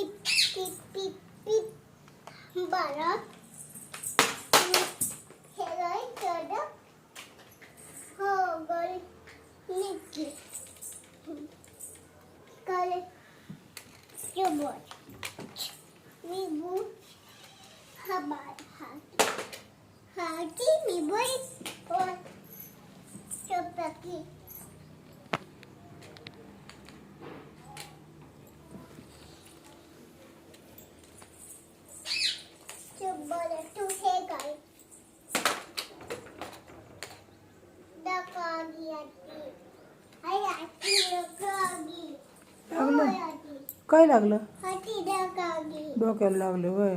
Tip tip tip tip बरं हे काय केलं हो गोल निकी काय चुबोट मी बू हबार हाती मी बोई और चुपकी चुबोट तू हे काय दकागी आती आई आती दकागी लागलं काय लागलं हाती दकागी डोक्याला लागलं होय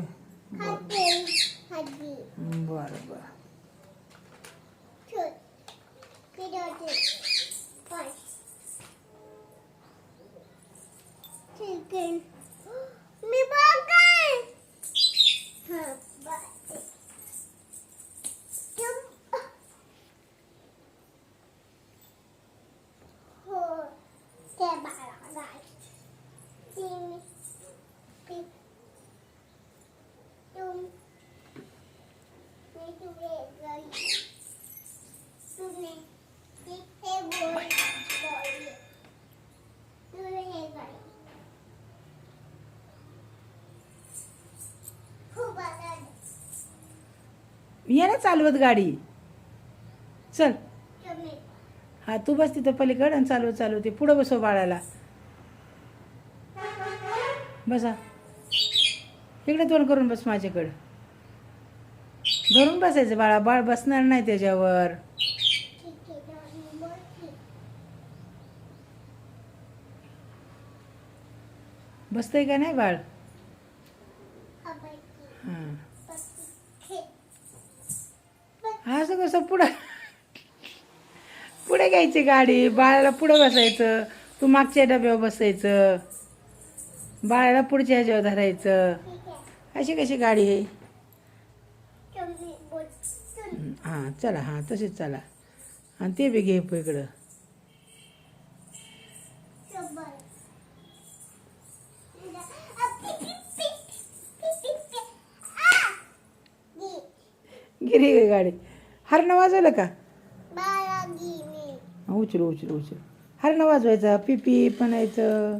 हाती हाती बरं बरं Good. Good idea. Fine. Chicken. Me burger. Huh. But. Jump. Oh. Cái bà là này. Chim. Pip. Tum. Me tu về rồi. तुम्हें कितने बोल बोलिए तुम्हें गए खूब आनंद ये ना चालवत गाडी चल तुम्हें हा तू बस तिथं पलीकडं आणि चालवते पुढं बसव बाळाला बसा इकडे तोंड करून बस माझ्याकडं धरून बसायचं बाळा बाळ बसणार नाही त्याच्यावर ठीक है दादी बोलती बसतंय का नाही बाळ हबाई हां पत्ती हा असं कसं पुढे घ्यायची गाडी बाळाला पुढं बसायचं तू मागच्या डब्यावर बसायचं बाळाला पुढच्या ह्याच्यावर धरायचं ठीक है अशी कशी गाडी आहे तुम्हें बोल सुन हां चला हां तशीच चला आणि ते बी घे इकडं शब्बल गिरी गे गाडी हरणं वाजवलं का बाळा गी मी उचल हरणं वाजवायचं पिपी म्हणायचं